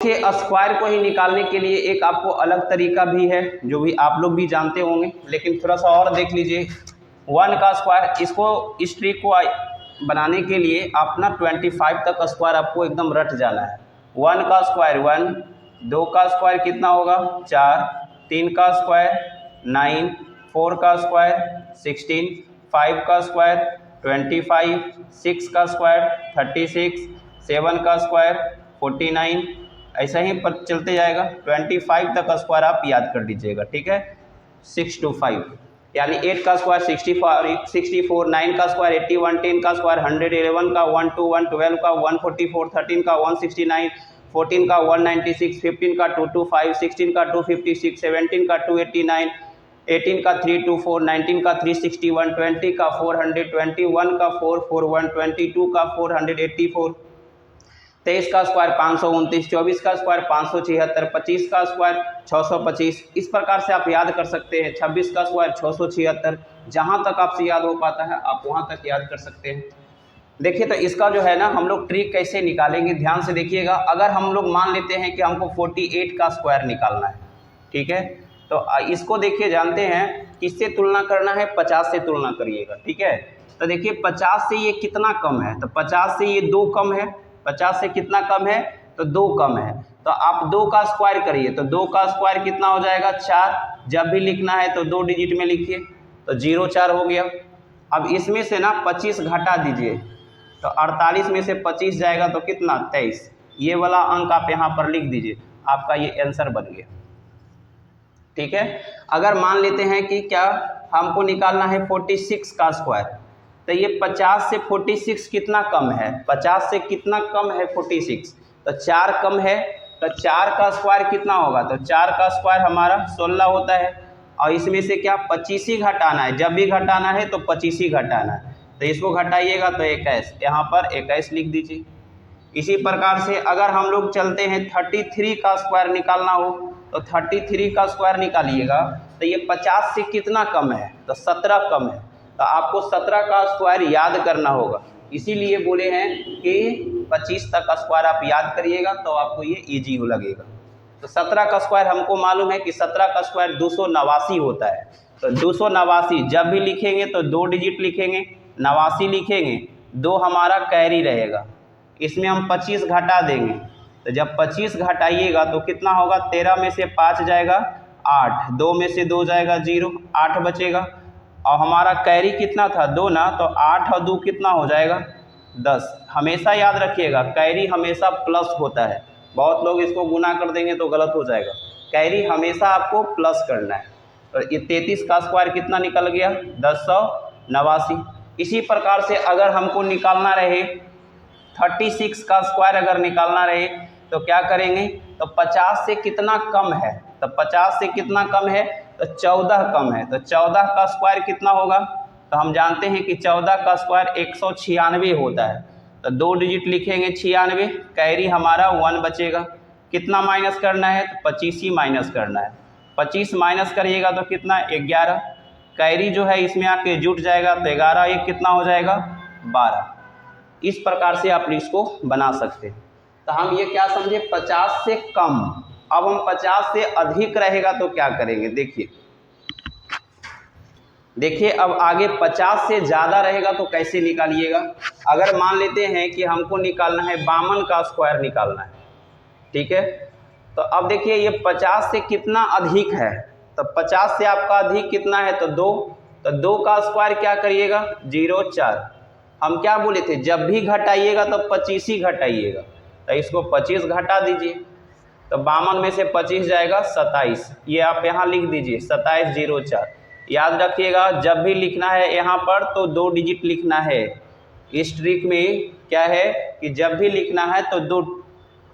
देखिए स्क्वायर को ही निकालने के लिए एक आपको अलग तरीका भी है जो भी आप लोग भी जानते होंगे, लेकिन थोड़ा सा और देख लीजिए। 1 का स्क्वायर, इसको इस ट्रिक को बनाने के लिए आप ना 25 तक स्क्वायर आपको एकदम रट जाना है। 1 का स्क्वायर 1, 2 का स्क्वायर कितना होगा 4, 3 का स्क्वायर 9, 4 का स्क्वायर 16, 5 का स्क्वायर 25, 6 का स्क्वायर 36, 7 का स्क्वायर 49, ऐसा ही पर चलते जाएगा। 25 तक का स्क्वायर आप याद कर लीजिएगा, ठीक है। 6 to 5 यानी 8 का स्क्वायर 64, 9 का स्क्वायर 81, 10 का स्क्वायर 100, 11 का 121, 12 का 144, 13 का 169, 14 का 196, 15 का 225, 16 का 256, 17 का 289, 18 का 324, 19 का 361, 20 का 400, 21 का 441, 22 का 484, 23 का स्क्वायर 529, 24 का स्क्वायर 576, 25 का स्क्वायर 625। इस प्रकार से आप याद कर सकते हैं। 26 का स्क्वायर 676, जहाँ तक आपसे याद हो पाता है आप वहाँ तक याद कर सकते हैं। देखिए तो इसका जो है ना हम लोग ट्रिक कैसे निकालेंगे, ध्यान से देखिएगा। अगर हम लोग मान लेते हैं कि हमको 48 का स्क्वायर निकालना है, ठीक है, तो इसको देखिए जानते हैं किससे तुलना करना है, 50 से तुलना करिएगा, ठीक है। तो देखिए 50 से ये कितना कम है, तो 50 से ये 2 कम है। 50 से कितना कम है, तो 2 कम है। तो आप 2 का स्क्वायर करिए, तो 2 का स्क्वायर कितना हो जाएगा 4। जब भी लिखना है तो 2 डिजिट में लिखिए, तो 0 4 हो गया। अब इसमें से ना 25 घटा दीजिए, तो 48 में से 25 जाएगा तो कितना 23। ये वाला अंक आप यहाँ पर लिख दीजिए, आपका ये आंसर बन गया, ठीक है। अगर मान लेते हैं कि क्या हमको निकालना है 46 का स्क्वायर, तो ये 50 से 46 कितना कम है, 50 से कितना कम है 46, तो 4 कम है। तो 4 का स्क्वायर कितना होगा, तो 4 का स्क्वायर हमारा 16 होता है। और इसमें से क्या 25 ही घटाना है, जब भी घटाना है तो 25 ही घटाना है। तो इसको घटाइएगा तो 21, यहाँ पर 21 लिख दीजिए। इसी प्रकार से अगर हम लोग चलते हैं 33 का स्क्वायर निकालना हो, तो 33 का स्क्वायर निकालिएगा, तो ये 50 से कितना कम है, तो 17 कम है। तो आपको 17 का स्क्वायर याद करना होगा, इसीलिए बोले हैं कि 25 तक का स्क्वायर आप याद करिएगा तो आपको ये ईजी लगेगा। तो 17 का स्क्वायर हमको मालूम है कि 17 का स्क्वायर 289 होता है। तो 289 जब भी लिखेंगे तो 2 डिजिट लिखेंगे, 89 लिखेंगे, 2 हमारा कैरी रहेगा, इसमें हम 25 घटा देंगे। तो जब 25 घटाइएगा तो कितना होगा, 13 में से 5 जाएगा 8, 2 में से 2 जाएगा 0, 8 बचेगा। और हमारा कैरी कितना था 2 ना, तो 8 और 2 कितना हो जाएगा 10। हमेशा याद रखिएगा कैरी हमेशा प्लस होता है, बहुत लोग इसको गुना कर देंगे तो गलत हो जाएगा। कैरी हमेशा आपको प्लस करना है। तो ये 33 का स्क्वायर कितना निकल गया 1089। इसी प्रकार से अगर हमको निकालना रहे 36 का स्क्वायर अगर निकालना रहे तो क्या करेंगे, तो 50 से कितना कम है, तो 50 से कितना कम है, तो 14 कम है। तो 14 का स्क्वायर कितना होगा, तो हम जानते हैं कि 14 का स्क्वायर 196 होता है। तो 2 डिजिट लिखेंगे 96, कैरी हमारा 1 बचेगा। कितना माइनस करना है, तो 25 ही माइनस करना है। 25 माइनस करिएगा तो कितना 11, कैरी जो है इसमें आके जुट जाएगा, तो 11 1 कितना हो जाएगा 12। इस प्रकार से आप इसको बना सकते हैं। तो हम ये क्या समझे, 50 से कम। अब हम 50 से अधिक रहेगा तो क्या करेंगे, देखिए अब आगे 50 से ज़्यादा रहेगा तो कैसे निकालिएगा। अगर मान लेते हैं कि हमको निकालना है 52 का स्क्वायर निकालना है, ठीक है। तो अब देखिए ये 50 से कितना अधिक है, तो 50 से आपका अधिक कितना है, तो 2। तो 2 का स्क्वायर क्या करिएगा 0 4। हम क्या बोले थे, जब भी घटाइएगा तो 25 ही घटाइएगा। तो इसको 25 घटा दीजिए, तो 52 में से 25 जाएगा 27। ये आप यहाँ लिख दीजिए 27 0 4। याद रखिएगा जब भी लिखना है यहाँ पर तो 2 डिजिट लिखना है। इस ट्रिक में क्या है कि जब भी लिखना है तो 2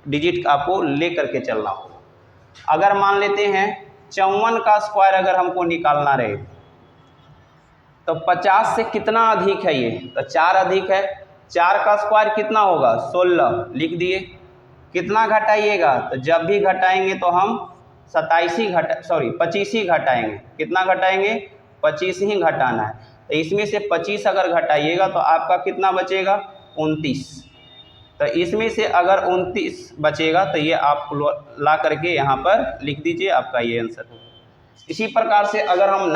डिजिट आपको ले करके चलना होगा। अगर मान लेते हैं 54 का स्क्वायर अगर हमको निकालना रहे, तो 50 से कितना अधिक है ये, तो 4 अधिक है। 4 का स्क्वायर कितना होगा 16, लिख दिए। कितना घटाइएगा, तो जब भी घटाएंगे तो हम 25 ही घटाएंगे। कितना घटाएंगे 25 ही घटाना है। तो इसमें से 25 अगर घटाइएगा तो आपका कितना बचेगा 29। तो इसमें से अगर 29 बचेगा तो ये आप ला करके यहाँ पर लिख दीजिए, आपका ये आंसर है। इसी प्रकार से अगर हम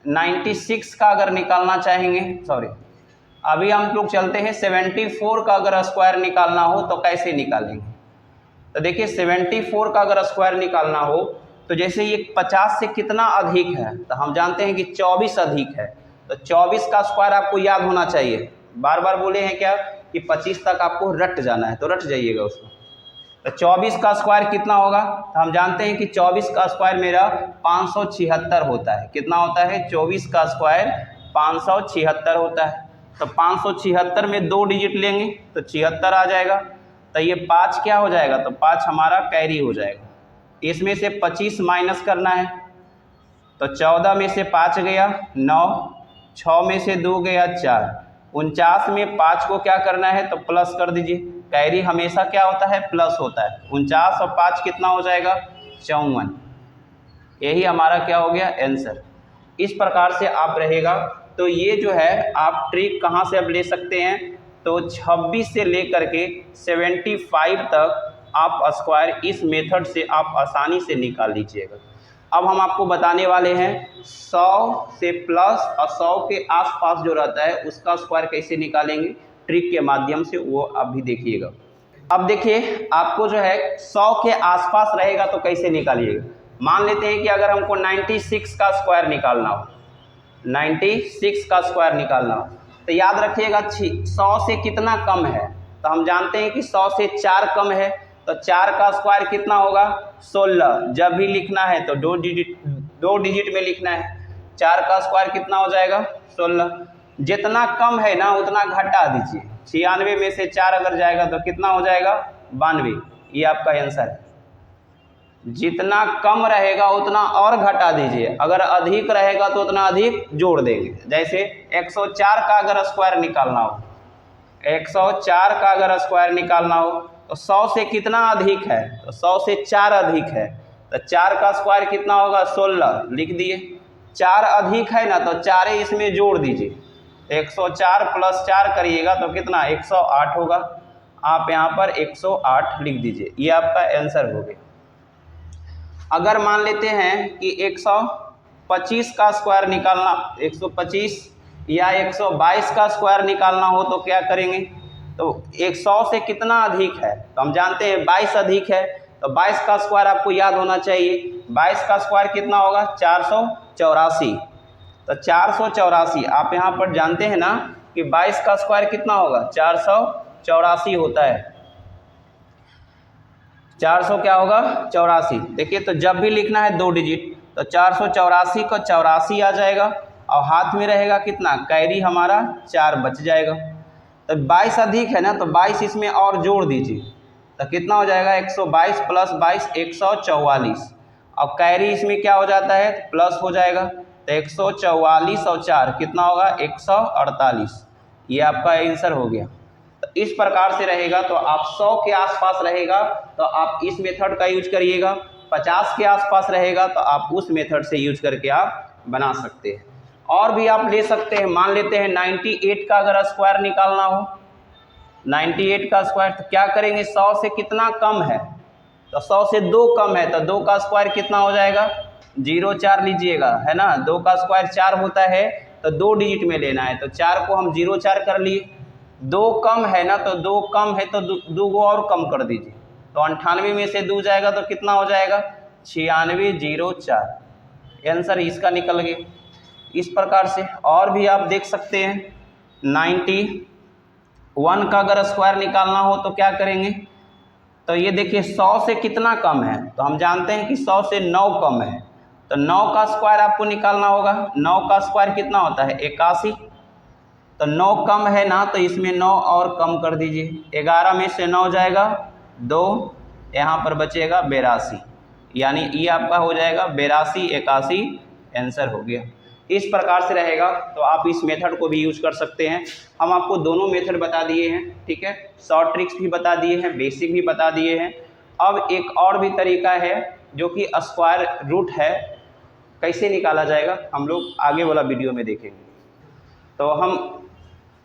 96 का अगर निकालना चाहेंगे, सॉरी अभी हम लोग चलते हैं 74 का अगर स्क्वायर निकालना हो तो कैसे निकालेंगे। तो देखिए 74 का अगर स्क्वायर निकालना हो तो जैसे ये 50 से कितना अधिक है, तो हम जानते हैं कि 24 अधिक है, तो 24 का स्क्वायर आपको याद होना चाहिए। बार बार बोले हैं क्या कि 25 तक आपको रट जाना है, तो रट जाइएगा उसको। तो 24 का स्क्वायर कितना होगा, तो हम जानते हैं कि 24 का स्क्वायर मेरा 576 होता है। कितना होता है, 24 का स्क्वायर 576 होता है। तो 576 में 2 डिजिट लेंगे तो 76 आ जाएगा। तो ये 5 क्या हो जाएगा, तो 5 हमारा कैरी हो जाएगा। इसमें से 25 माइनस करना है, तो 14 में से 5 गया 9, 6 में से 2 गया 4, 49 में 5 को क्या करना है, तो प्लस कर दीजिए। कैरी हमेशा क्या होता है, प्लस होता है। 49 और 5 कितना हो जाएगा, 54। यही हमारा क्या हो गया, आंसर। इस प्रकार से आप रहेगा। तो ये जो है आप ट्रिक कहाँ से अब ले सकते हैं, तो 26 से लेकर के 75 तक आप स्क्वायर इस मेथड से आप आसानी से निकाल लीजिएगा। अब हम आपको बताने वाले हैं 100 से प्लस और 100 के आसपास जो रहता है उसका स्क्वायर कैसे निकालेंगे ट्रिक के माध्यम से, वो आप भी देखिएगा। अब देखिए आपको जो है 100 के आसपास रहेगा तो कैसे निकालिएगा। मान लेते हैं कि अगर हमको 96 का स्क्वायर निकालना हो, 96 का स्क्वायर निकालना हो, तो याद रखिएगा 100 से कितना कम है, तो हम जानते हैं कि 100 से 4 कम है, तो 4 का स्क्वायर कितना होगा, 16। जब भी लिखना है तो 2 डिजिट में लिखना है। 4 का स्क्वायर कितना हो जाएगा, 16। जितना कम है ना उतना घटा दीजिए। 96 में से 4 अगर जाएगा तो कितना हो जाएगा, 92। ये आपका आंसर है। जितना कम रहेगा उतना और घटा दीजिए, अगर अधिक रहेगा तो उतना अधिक जोड़ देंगे। जैसे 104 का अगर स्क्वायर निकालना हो, 104 का अगर स्क्वायर निकालना हो तो 100 से कितना अधिक है, तो 100 से 4 अधिक है, तो 4 का स्क्वायर कितना होगा, 16 लिख दिए। 4 अधिक है ना, तो 4 इसमें जोड़ दीजिए। 104 प्लस 4 करिएगा तो कितना, 108 होगा। आप यहाँ पर 108 लिख दीजिए, ये आपका आंसर हो गया। अगर मान लेते हैं कि 125 का स्क्वायर निकालना, 125 या 122 का स्क्वायर निकालना हो तो क्या करेंगे, तो 100 से कितना अधिक है, तो हम जानते हैं 22 अधिक है, तो 22 का स्क्वायर आपको याद होना चाहिए। 22 का स्क्वायर कितना होगा, 484। तो 484 आप यहाँ पर जानते हैं ना कि 22 का स्क्वायर कितना होगा, 484 होता है। 400 क्या होगा, 84। देखिए तो जब भी लिखना है 2 डिजिट, तो 484 को 84 आ जाएगा और हाथ में रहेगा कितना, कैरी हमारा 4 बच जाएगा। तो 22 अधिक है ना, तो 22 इसमें और जोड़ दीजिए, तो कितना हो जाएगा, 122 प्लस 22 144, और कैरी इसमें क्या हो जाता है, प्लस हो जाएगा। तो 144 और 4 कितना होगा, 148। ये आपका आंसर हो गया। तो इस प्रकार से रहेगा। तो आप 100 के आसपास रहेगा तो आप इस मेथड का यूज करिएगा, 50 के आसपास रहेगा तो आप उस मेथड से यूज करके आप बना सकते हैं। और भी आप ले सकते हैं। मान लेते हैं 98 का अगर स्क्वायर निकालना हो, 98 का स्क्वायर, तो क्या करेंगे, 100 से कितना कम है, तो 100 से 2 कम है, तो 2 का स्क्वायर कितना हो जाएगा, 0,4 लीजिएगा, है ना। 2 का स्क्वायर 4 होता है, तो 2 डिजिट में लेना है, तो 4 को हम 0,4 कर लिए। 2 कम है ना, तो 2 कम है तो 2 को और कम कर दीजिए, तो 98 में से 2 जाएगा तो कितना हो जाएगा, 96,04। आंसर इसका निकल गया। इस प्रकार से और भी आप देख सकते हैं। 91 का अगर स्क्वायर निकालना हो तो क्या करेंगे, तो ये देखिए 100 से कितना कम है, तो हम जानते हैं कि 100 से 9 कम है, तो 9 का स्क्वायर आपको निकालना होगा। 9 का स्क्वायर कितना होता है, 81। तो 9 कम है ना, तो इसमें 9 और कम कर दीजिए। 11 में से 9 जाएगा 2, यहाँ पर बचेगा 82, यानी ये आपका हो जाएगा 82, 81 आंसर हो गया। इस प्रकार से रहेगा। तो आप इस मेथड को भी यूज कर सकते हैं। हम आपको दोनों मेथड बता दिए हैं, ठीक है, शॉर्ट ट्रिक्स भी बता दिए हैं, बेसिक भी बता दिए हैं। अब एक और भी तरीका है जो कि स्क्वायर रूट है, कैसे निकाला जाएगा हम लोग आगे वाला वीडियो में देखेंगे। तो हम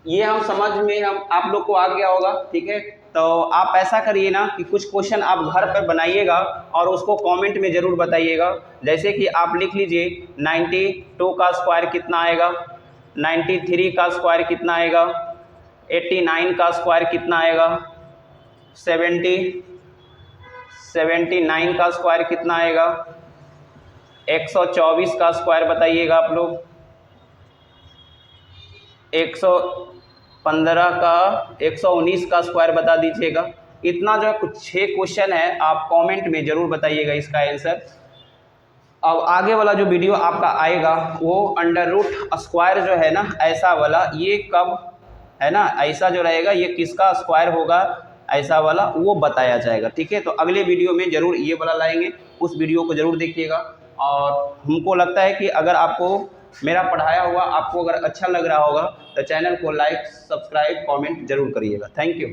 ये हम समझ में हम आप लोग को आ गया होगा, ठीक है। तो आप ऐसा करिए ना कि कुछ क्वेश्चन आप घर पर बनाइएगा और उसको कमेंट में ज़रूर बताइएगा। जैसे कि आप लिख लीजिए 92 का स्क्वायर कितना आएगा, 93 का स्क्वायर कितना आएगा, 89 का स्क्वायर कितना आएगा, 79 का स्क्वायर कितना आएगा, 124 का स्क्वायर बताइएगा आप लोग, 115 का, 119 का स्क्वायर बता दीजिएगा। इतना जो है कुछ 6 क्वेश्चन है, आप कमेंट में ज़रूर बताइएगा इसका आंसर। अब आगे वाला जो वीडियो आपका आएगा वो अंडर रूट स्क्वायर जो है ना, ऐसा वाला, ये कब है ना, ऐसा जो रहेगा ये किसका स्क्वायर होगा, ऐसा वाला वो बताया जाएगा, ठीक है। तो अगले वीडियो में ज़रूर ये वाला लाएंगे, उस वीडियो को ज़रूर देखिएगा। और हमको लगता है कि अगर आपको मेरा पढ़ाया हुआ आपको अगर अच्छा लग रहा होगा तो चैनल को लाइक, सब्सक्राइब, कमेंट ज़रूर करिएगा। Thank you.